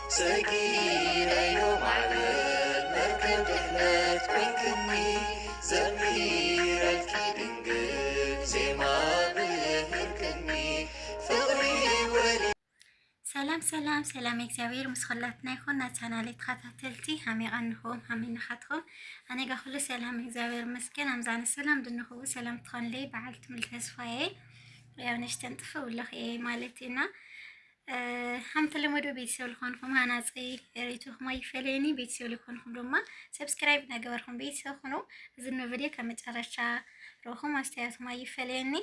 صغيرة يوم عبد مركب دحلت بينكني زميرة الكيدنجل زي ما بهركني فغري ولي سلام سلام سلام እግዚአብሔር ምስخلاتنا يكون ቻናሌ ተከታተልቲ ሃሚቀንኩም ሃሚናኻትኩም ኣነ ጋ ኩሉ ሰላም እግዚአብሔር መስገን ኣምዛነ ሰላም ድንኹ ሰላም ትኾንለይ በዓልት ምል ተስፋዬ ያው ነሽተን ጥፈውልኽ ማለትና هم تلمودو بيتسول خونكم هانا صي ريتوخما يفليني بيتسول خونكم دوما سبسكرايب نغبركم بيتسول خونو زنو فيديو كمጨረሻ روخم استياتما يفليني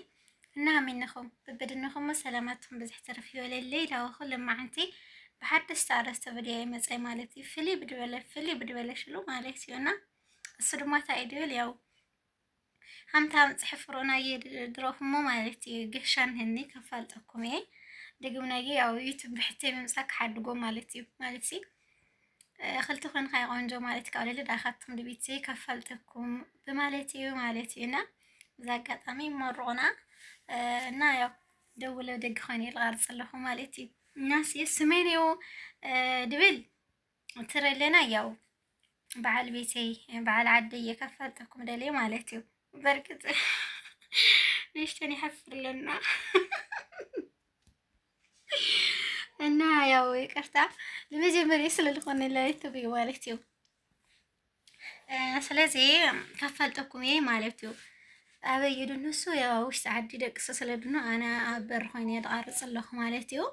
እና منكم ببدنكم سلاماتكم بزح ترف يوللي لو كل ما انتي بحدث تعرست فيديو مصاي مالتي فيلي بدبل شلو مالتينا الصدمات ايديول ያው همتام صحفرونا يدروهم مالتي قشان هني كفالتكم دقمناجي أو يوتيوب بحتى ممسك حدقو مالتي خلتو خن خاي قنجو مالتك أولي اللي داخلتهم لبيتي كفلتكم بمالتينا زاقات أمي مرونا نايو دولو دق خاني الغارد صلحو مالتي الناس يسمينيو دبل ترى لنا يو بعل بيتي بعل عدي كفلتكم دلي مالتي بركت ليش تاني حفر لنا እና ያው ይቅርታ ለመጀመሪያ ስለልሆነ ለዩቲዩብ ማለት ነው። ስለዚህ ከፈልጠኩም ማለት ነው። አበየዱ እነሱ ያው ውሽጥ ዓዲ ደቅሰ ስለድኖ ኣነ ኣበር ኮይነ ተቃርጽለኹ ማለት ነው።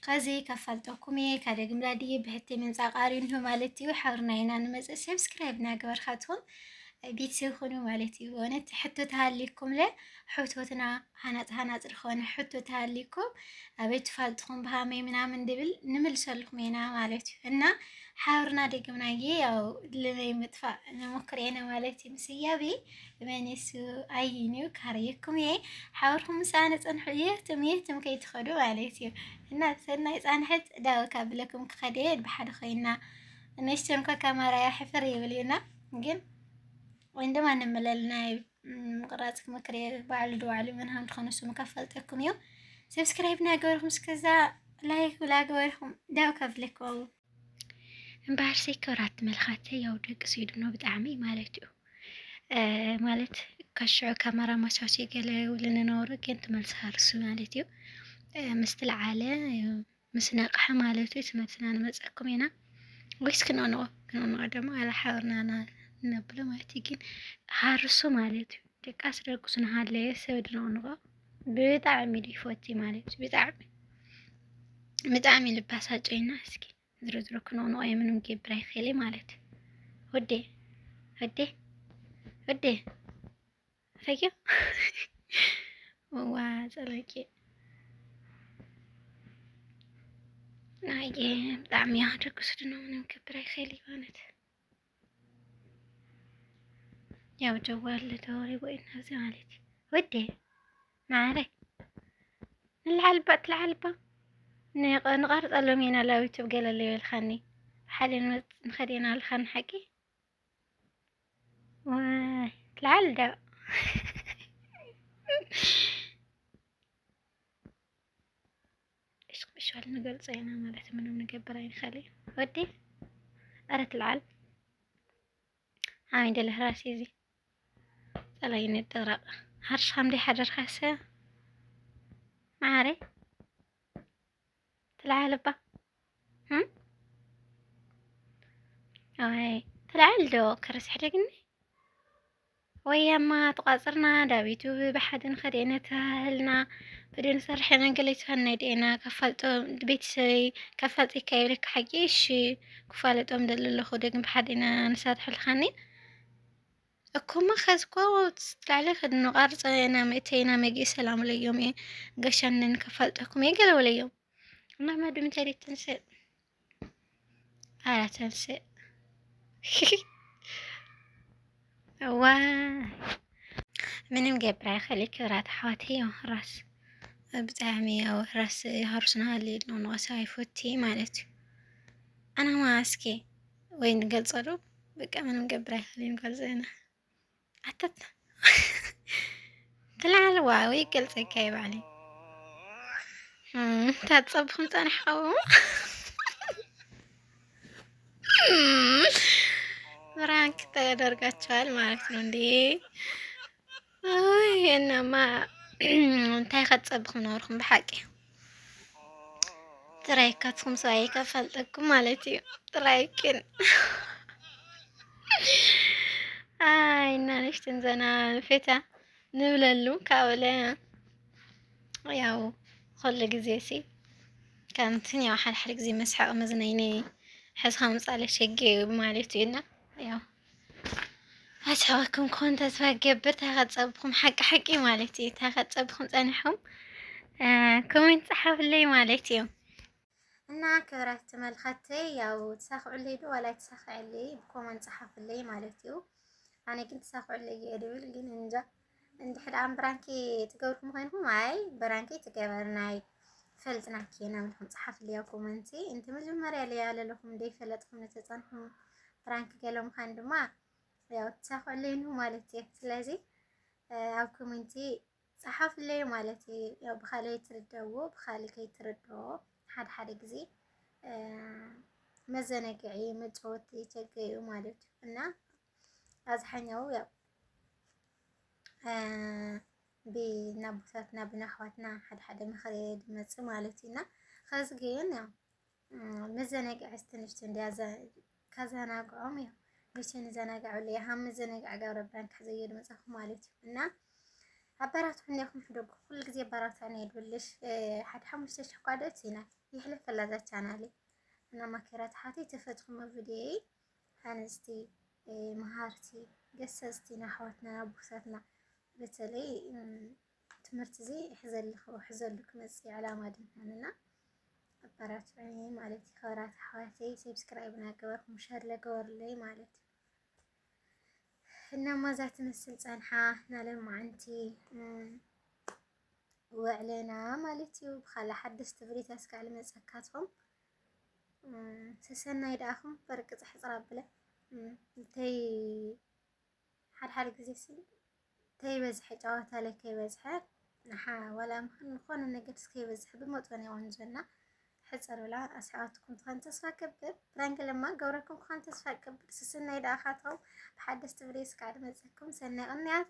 ከዚ ከፈልጠኩም ካደግም ላዲ ብሕቲ መንጻቃሪ ነው ማለት ነው። ሓርናይና ንመጽ ሰብስክራይብ ናገበርካትኩም ቤተሰብ ኾኑ ማለት እዩ ሆነት ሕቶ ተሃሊኩም ለ ሕቶትና ሃናጽ ዝኾነ ሕቶ ተሃሊኩም ኣበይ ትፋልጥኩም ብሃመይ ምናምን ድብል ንምልሰልኩም ኢና ማለት እዩ እና ሓብርና ደግምናየ ያው ለመይ ምጥፋእ ንሞክሬና ማለት እዩ ምስያቢ በነሱ ኣይኒው ካርየኩም ሓብርኩም ምሳነ ጸንሑ የትም ከይትኸዱ ማለት እዩ እና ሰናይ ጻንሕት ዳው ካብለኩም ክኸደ ብሓደ ኮይና ነሽተንኳ ካሜራ ያሕፍር ይብልና ግን وعندما نمللنا مقراتك مكرير بعد دوالي منهم تخنسوا مكفلتكم يو سبسكرايب ناقوركم سكزا لايك ولا قوركم داو كفلكم مبارسي كورات ملخاتي يودك سيدنو بتعمي مالتو مالت كشعو كاميرا مسوسي قالي ولنا نورك انت ملسهرسو مالتو مستل عالي مسناقحة مالتو سمتنا نمسأكم هنا ويس كنونو دمو على حاورنا نبلا ما تيجين هارسو مالت دقاس رقصنا هالله سودنا نغا بتعمي دي فوتي مالت بتعمي لباساجينا اسكي زرو كنونو اي منم جبراي خيلي مالت ودي فيو وازلكي نايجي بتعمي هارسو منم جبراي خيلي مالت ያው ጀዋል ተወሪ ወይና ዘማለቲ ወዴ ማረ العلبة نقرط اللومينا لا يوتيوب قال لي الخني حاليا نخدينا الخن حقي و العلدة ايش هل نقول زينا مالت منهم نقبرين خلي ودي أرت العلب عامل له راسي زي سلاين الدرق هرش حمدي حجر خاسة معاري تلعلبة اوهي تلعلدو كرس حرقني ويا ما تقاصرنا دابيتو بحدن خدينا تهلنا بدين صرحنا قليت هنيدينا كفالتو بيتسي كفالتي كايلك حقيش كفالتهم دللو خودك بحدنا نساتح الخاني اكو ما خزكو تطلع خد نقارص انا متينا مجي سلام اليوم قشن كفلتكم يقلوا اليوم ما ما دمت لي تنسى تنسى واه من مقبرة خليك ورات حواتي راس بتعمي او راس هرسنا اللي نونو سايفوتي مالتي انا ما اسكي وين قلصلو بقى من مقبرة خلينا نقلصينا عتت طلع الواوي قلت كيف علي ታጸብኩም ጸንሐው ፍራንክ ተደርጋችኋል ማለት ነው እንዴ? አይ እናማ እንታይ ከጸብኩም ነበርኩም ብሓቂ ጥራይካትኩም ሰው ኣይከፈልጠኩም ማለት እዩ ጥራይክን አይ እና ነሽትን ዘና ፌታ ንብለሉ ካብለ ያው ኩሉ ግዜ ሲ ከምትን ያው ሓድሓድ ግዜ መስሓቅ መዝናይኒ ሕዝካ ምፃለ ሸጌ ማለት እዩና ያው ኣስሓበኩም ኮን ተስፋ ገብር ተኸፀብኩም ሓቂ ማለት እዩ ተኸፀብኩም ፀኒሕኩም ኮሜንት ፃሓፍለይ ማለት እዩ እና ክብራት ተመልኸተይ ያው ተሳኽዑለይ ዶ ዋላ ተሳኽዐለይ ኮሜንት ፃሓፍለይ ማለት እዩ ኣነ ግን ተሳኽዑለይ እየድብል ግን እንጃ እንድሕር ብራንኪ ትገብርኩም ኮይንኩም ኣይ ብራንኪ ትገበርናይ ፈልጥና ኬና ምልኩም ፃሓፍለይ ኮሜንት እንት መጀመርያ ለይ ያለለኩም እንደይፈለጥኩም ተፀንኩም ብራንኪ ገሎም ካን ድማ ያው ተሳኽዑለይ ነው ማለት እዩ ስለዚ ኣብ ኮሜንት ፃሓፍለይ ማለት እዩ ያው ብኻልይ ትርደዎ ብኻልይ ከይትርድዎ ሓደ ግዜ መዘነግዒ መጫወት ይቸገዩ ማለት እና አዝሓኛው ያው ብናቦታትና ብናሕዋትና ሓደ ምኽሪ ድመጽእ ማለት እና ከዚ ግን ያው መዘነግዒ ትንሽት እንዲያዘ ከዘናግዖም ያው ብቻን ዘናግዑለይ ሃም መዘነግዒ ጋር ረባን ከዘየድ መጽሐፍ ማለት እና አባራቱ እንዲያኩም ሕደጉ ሁሉ ጊዜ አባራቱ አና ይድብልሽ ሓደ 5 ሸኳደት ሲና ይሕለፍ ፈላዛ ቻናሌ እና ማከራት ሓቲ ተፈጥኩም ቪዲዮ አንስቲ መሃርቲ ገሰስቲ ናሕዋትና አቡሳትና በተለይ ትምህርት ዚ ሕዘልክ መጽ ዓላማ ድንና አባራቱ ማለት ይኸራት ሓዋቴ ሰብስክራይብ ናገበርኩም ሸር ለገበርለይ ማለት እና ማዛት መስል ጸንሓ ናለም ማንቲ ወዕለና ማለት እዩ ብኻላ ሓድስቲ ብሪት ያስካል መጸካትኩም ተሰናይ ዳኹም በርቅጽ ሕጽራ ብለ እንተይ ሓደ ግዜ ሲ ተይ በዝሕ ጨዋታ ላይ ከይበዝሐ ንሓ ወላ ምኾነ ነገር እስከይበዝሕ ብመጠን ይወንጀና ሕጽር ብላ ኣስሓትኩም ትኾን ተስፋ ከብር ፍራንክ ለማ ገብረኩም ትኾን ተስፋ ከብር ስስናይ ዳኻቶም በሓድስቲ ብሪት ካድ መጸኩም ሰናይ ቅንያት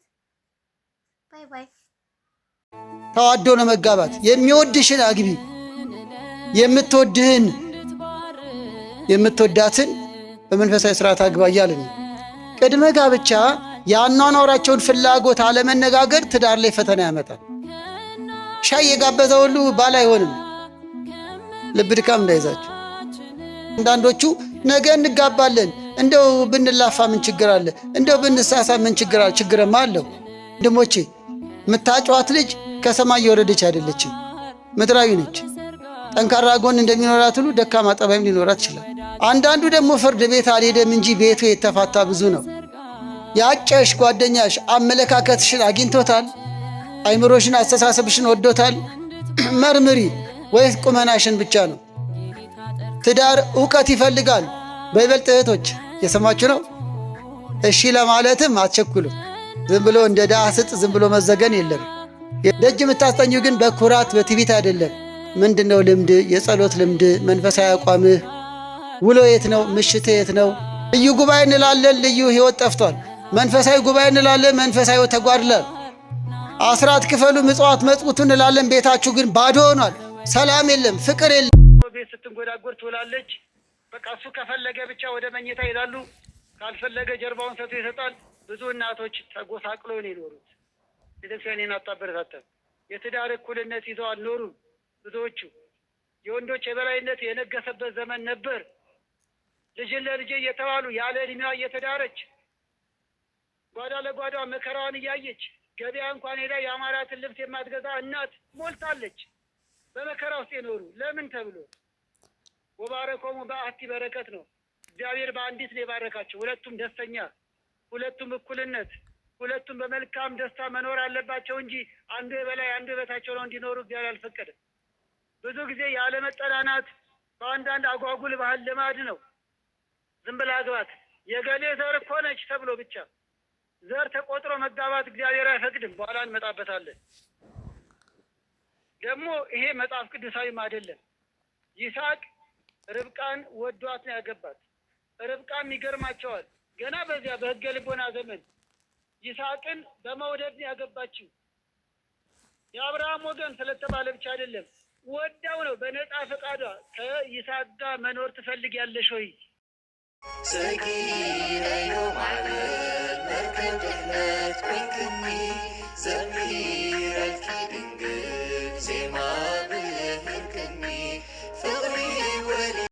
ባይ ባይ ተዋዶ ለመጋባት የሚወድሽን አግቢ የምትወዳትን በመንፈሳዊ ስርዓት አግባ እያልን ቅድመ ጋብቻ ያኗኗራቸውን ፍላጎት አለመነጋገር ትዳር ላይ ፈተና ያመጣል። ሻይ የጋበዘ ሁሉ ባል አይሆንም። ልብ ድካም እንዳይዛችሁ። አንዳንዶቹ ነገ እንጋባለን እንደው ብንላፋ ምን ችግር አለ? እንደው ብንሳሳ ምን ችግር አለ? ችግርማ አለው ወንድሞቼ። ምታጫዋት ልጅ ከሰማይ የወረደች አይደለችም፣ ምድራዊ ነች። ጠንካራ ጎን እንደሚኖራት ሁሉ ደካማ ጠባይም ሊኖራት ይችላል። አንዳንዱ ደግሞ ፍርድ ቤት አልሄደም እንጂ ቤቱ የተፋታ ብዙ ነው። ያጨሽ ጓደኛሽ አመለካከትሽን አግኝቶታል? አይምሮሽን አስተሳሰብሽን ወዶታል? መርምሪ። ወይስ ቁመናሽን ብቻ ነው? ትዳር ዕውቀት ይፈልጋል። በይበልጥ እህቶች የሰማችሁ ነው። እሺ ለማለትም አትቸኩሉ። ዝም ብሎ እንደ ዳስጥ ዝም ብሎ መዘገን የለም። ደጅ የምታስጠኙ ግን በኩራት በትዕቢት አይደለም። ምንድነው ልምድ፣ የጸሎት ልምድ፣ መንፈሳዊ አቋምህ፣ ውሎ የት ነው? ምሽት የት ነው? ልዩ ጉባኤ እንላለን፣ ልዩ ህይወት ጠፍቷል። መንፈሳዊ ጉባኤ እንላለን፣ መንፈሳዊ ተጓድሏል። አስራት ክፈሉ፣ ምጽዋት መጽውቱ እንላለን፣ ቤታችሁ ግን ባዶ ሆኗል። ሰላም የለም፣ ፍቅር የለም። ቤት ስትንጎዳጎር ትውላለች። በቃ እሱ ከፈለገ ብቻ ወደ መኝታ ይላሉ፣ ካልፈለገ ጀርባውን ሰጥቶ ይሰጣል። ብዙ እናቶች ተጎሳቅለው ነው የኖሩት። ቤተክርስቲያንን አታበረታታም። የትዳር እኩልነት ይዘው አልኖሩም። ብዙዎቹ የወንዶች የበላይነት የነገሰበት ዘመን ነበር። ልጅን ለልጅ እየተባሉ ያለ እድሜዋ እየተዳረች ጓዳ ለጓዳ መከራዋን እያየች ገበያ እንኳን ሄዳ የአማራትን ልብስ የማትገዛ እናት ሞልታለች። በመከራ ውስጥ የኖሩ ለምን ተብሎ ወባረኮሙ በአቲ በረከት ነው። እግዚአብሔር በአንዲት ነው የባረካቸው። ሁለቱም ደስተኛ፣ ሁለቱም እኩልነት፣ ሁለቱም በመልካም ደስታ መኖር አለባቸው እንጂ አንዱ የበላይ አንዱ የበታቸው ነው እንዲኖሩ እግዚአብሔር አልፈቀደም። ብዙ ጊዜ ያለመጠናናት በአንዳንድ አጓጉል ባህል ልማድ ነው። ዝም ብላ አግባት የገሌ ዘር እኮ ነች ተብሎ ብቻ ዘር ተቆጥሮ መጋባት እግዚአብሔር አይፈቅድም። በኋላ እንመጣበታለን። ደግሞ ይሄ መጽሐፍ ቅዱሳዊም አይደለም። ይስሐቅ ርብቃን ወዷት ነው ያገባት። ርብቃም ይገርማቸዋል ገና በዚያ በሕገ ልቦና ዘመን ይስሐቅን በመውደድ ነው ያገባችው። የአብርሃም ወገን ስለተባለ ብቻ አይደለም፣ ወዳው ነው በነፃ ፈቃዷ። ከይስሐቅ ጋር መኖር ትፈልጊያለሽ ወይ? ሰጊረ ዮም ዓለም መርከብ ድኅነት